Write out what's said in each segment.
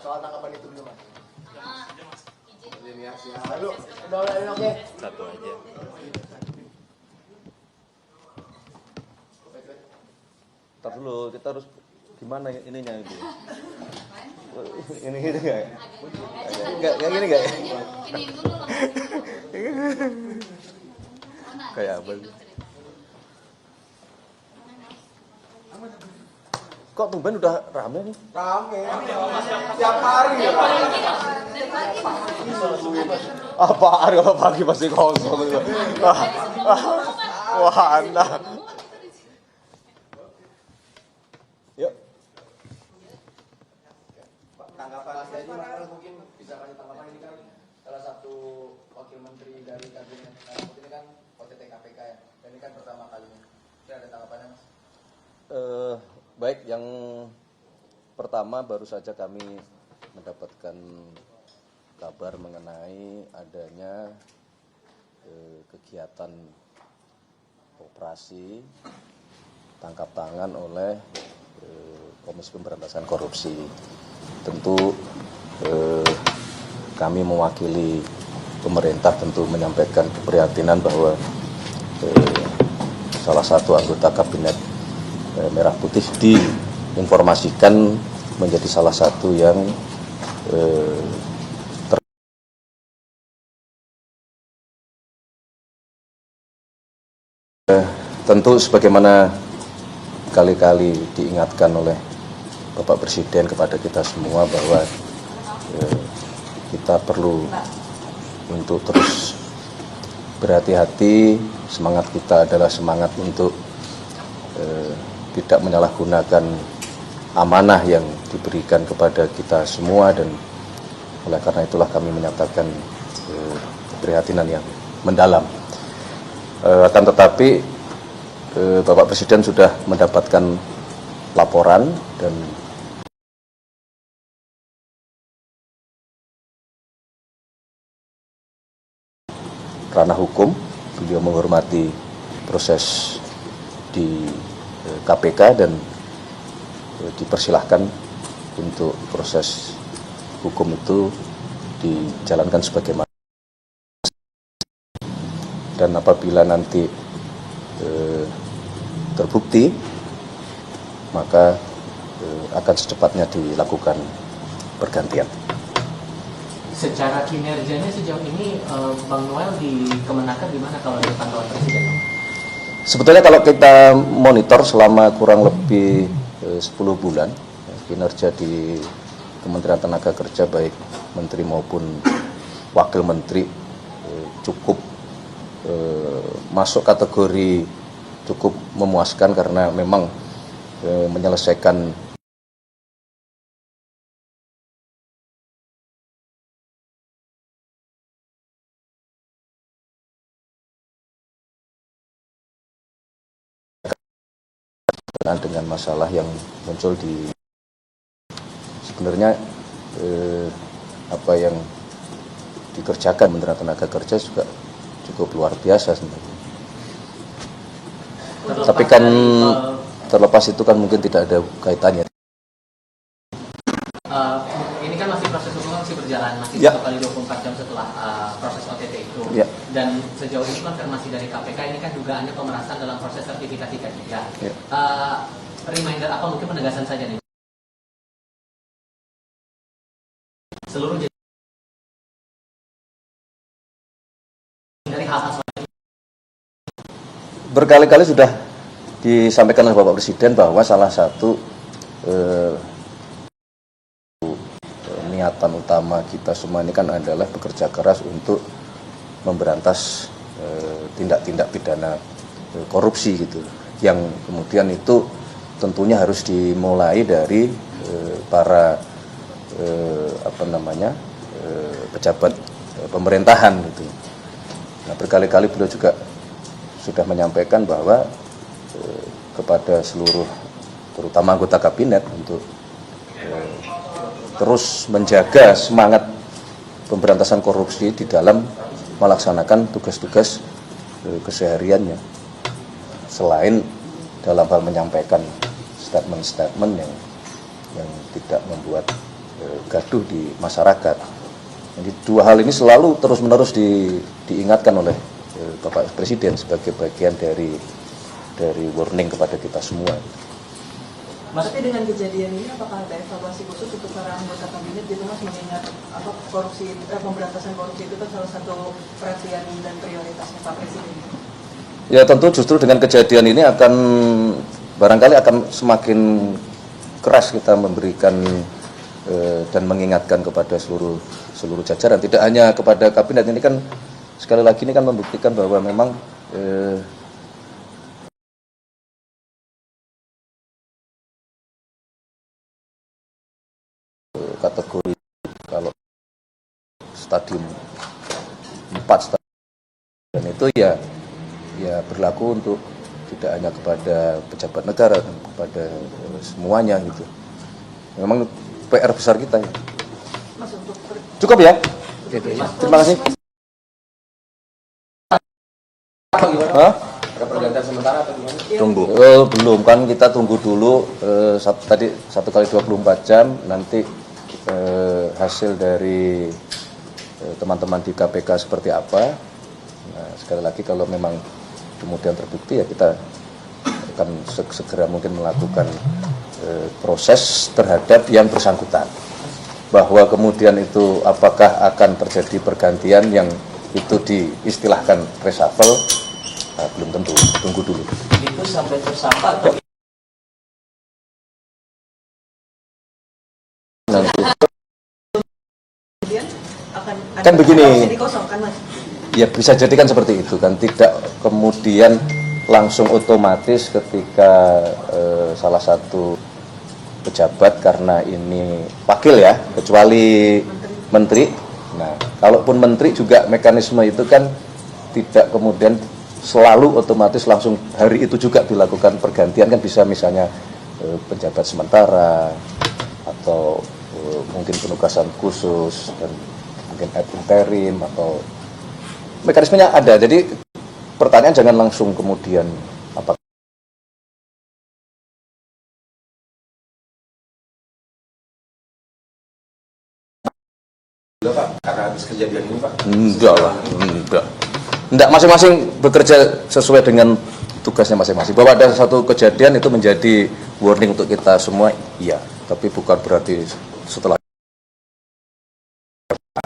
soal tanggapan itu dulu, Mas. Ini ya, lalu udah oke. Satu aja. Ntar dulu, kita harus gimana ininya itu? Ini enggak? Enggak, yang ini enggak? Ini dulu loh. Kayak apa? Kok tumben udah rame nih? Rame. Tiap hari ya, Pak. Apa hari kalau pagi pasti kosong itu. Wah, Anda. Yuk. Tanggapan saya ini Mas mungkin bisa kasih tanggapan ini kan salah satu wakil menteri dari kabinet ini kan OTT KPK ya. Dan ini kan pertama kalinya. Kira ada tanggapannya, Mas? Baik, yang pertama baru saja kami mendapatkan kabar mengenai adanya kegiatan operasi tangkap tangan oleh Komisi Pemberantasan Korupsi. Tentu kami mewakili pemerintah tentu menyampaikan keprihatinan bahwa salah satu anggota kabinet Merah Putih diinformasikan menjadi salah satu yang tentu sebagaimana kali-kali diingatkan oleh Bapak Presiden kepada kita semua bahwa kita perlu untuk terus berhati-hati. Semangat kita adalah semangat untuk tidak menyalahgunakan amanah yang diberikan kepada kita semua, dan oleh karena itulah kami menyatakan keprihatinan yang mendalam. Akan tetapi Bapak Presiden sudah mendapatkan laporan dan ranah hukum, beliau menghormati proses di KPK dan dipersilahkan untuk proses hukum itu dijalankan sebagaimana. Dan apabila nanti terbukti, maka akan secepatnya dilakukan pergantian. Secara kinerjanya sejauh ini Bang Noel di Kemenaker gimana kalau di pantauan Presiden? Sebetulnya kalau kita monitor selama kurang lebih 10 bulan, kinerja di Kementerian Tenaga Kerja baik Menteri maupun Wakil Menteri cukup masuk kategori cukup memuaskan karena memang menyelesaikan dengan masalah yang muncul di sebenarnya apa yang dikerjakan Kementerian Tenaga Kerja juga cukup luar biasa sebenarnya. Tapi kan terlepas itu kan mungkin tidak ada kaitannya. Ini kan masih proses hukum masih berjalan, masih Ya. 1 kali 24 jam setelah proses OTT itu. Ya. Dan sejauh ini konfirmasi dari KPK ini kan dugaannya pemerasan dalam proses sertifikasi K3. Ya. Reminder apa mungkin penegasan saja nih? Seluruh dari hal-hal Berkali-kali sudah disampaikan oleh Bapak Presiden bahwa salah satu niatan utama kita semua ini kan adalah bekerja keras untuk memberantas tindak-tindak pidana korupsi gitu, yang kemudian itu tentunya harus dimulai dari para pejabat pemerintahan gitu. Nah, berkali-kali beliau juga sudah menyampaikan bahwa kepada seluruh terutama anggota kabinet untuk terus menjaga semangat pemberantasan korupsi di dalam melaksanakan tugas-tugas kesehariannya, selain dalam hal menyampaikan statement-statement yang tidak membuat gaduh di masyarakat. Jadi dua hal ini selalu terus-menerus diingatkan oleh Bapak Presiden sebagai bagian dari warning kepada kita semua. Tapi dengan kejadian ini apakah ada evaluasi khusus untuk para anggota kabinet gitu Mas, mengingat korupsi, pemberantasan korupsi itu kan salah satu perhatian dan prioritasnya Pak Presiden? Ya tentu justru dengan kejadian ini barangkali akan semakin keras kita memberikan dan mengingatkan kepada seluruh jajaran, tidak hanya kepada kabinet. Ini kan sekali lagi ini kan membuktikan bahwa memang kategori kalau stadium 4 dan itu ya berlaku untuk tidak hanya kepada pejabat negara, kepada semuanya gitu. Memang PR besar kita ya. Mas, Cukup ya? Terima kasih. Hah? Ada pergantian sementara atau gimana? Tunggu. Belum, kan kita tunggu dulu tadi 1 kali 24 jam nanti hasil dari teman-teman di KPK seperti apa. Nah, sekali lagi kalau memang kemudian terbukti ya kita akan segera mungkin melakukan proses terhadap yang bersangkutan. Bahwa kemudian itu apakah akan terjadi pergantian yang itu diistilahkan reshuffle, belum tentu, tunggu dulu. Itu sampai tersangka atau kemudian akan ada Kan begini. dikosongkan Mas? Ya bisa jadi kan seperti itu kan, tidak kemudian langsung otomatis ketika salah satu pejabat karena ini wakil ya, kecuali menteri. Nah, kalaupun menteri juga mekanisme itu kan tidak kemudian selalu otomatis langsung hari itu juga dilakukan pergantian, kan bisa misalnya penjabat sementara atau mungkin penugasan khusus dan mungkin ad interim atau mekanismenya ada. Jadi pertanyaan jangan langsung kemudian apa Pak, karena habis kejadian ini Pak? enggak lah, enggak, masing-masing bekerja sesuai dengan tugasnya masing-masing. Bahwa ada satu kejadian itu menjadi warning untuk kita semua, iya, tapi bukan berarti setelah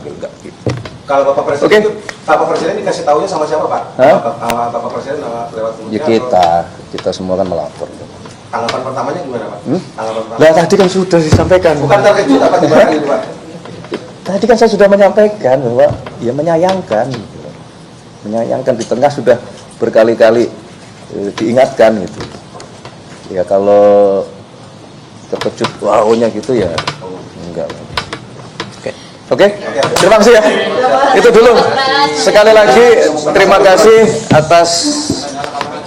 enggak gitu. Kalau Bapak Presiden itu, Bapak Presiden dikasih tahunya sama siapa Pak? Bapak Presiden lewat Ya kita semua kan melapor. Tanggapan pertamanya gimana Pak? Tanggapan pertama. Lah tadi kan sudah disampaikan. Bukan terkejut apa gimana gitu Pak? Tadi kan saya sudah menyampaikan bahwa ya menyayangkan di tengah sudah berkali-kali diingatkan gitu. Ya kalau terkejut wownya gitu ya enggak. Oke. Terima kasih ya. Itu dulu. Sekali lagi terima kasih atas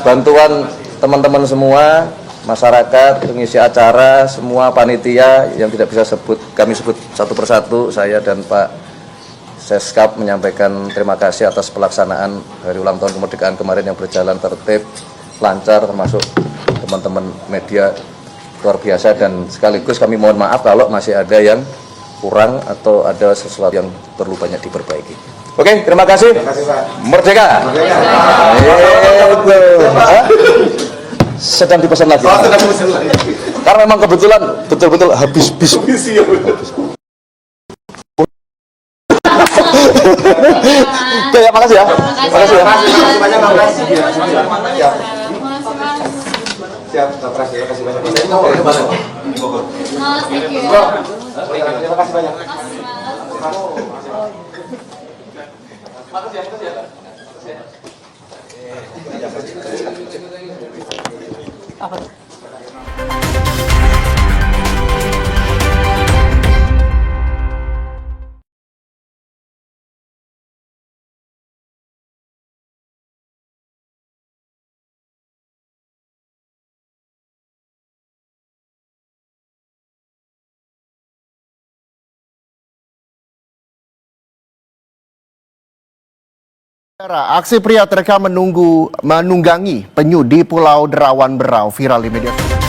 bantuan teman-teman semua, masyarakat, pengisi acara, semua panitia yang tidak bisa kami sebut satu persatu. Saya dan Pak Seskap menyampaikan terima kasih atas pelaksanaan hari ulang tahun kemerdekaan kemarin yang berjalan tertib, lancar, termasuk teman-teman media luar biasa, dan sekaligus kami mohon maaf kalau masih ada yang kurang atau ada sesuatu yang perlu banyak diperbaiki. Oke, terima kasih. Terima kasih Pak. Merdeka. Sedang dipesan lagi. Oh, sudah selesai lagi. Karena memang kebetulan betul-betul habis bis. Oke ya, makasih ya. Makasih ya. Makasih banyak Pak Pres. Siap. Siap, Pak Pres. Terima kasih banyak. Ini nomor di mana? Di Bogor. Terima kasih banyak. Aksi pria terekam menunggangi penyu di Pulau Derawan Berau viral di media sosial.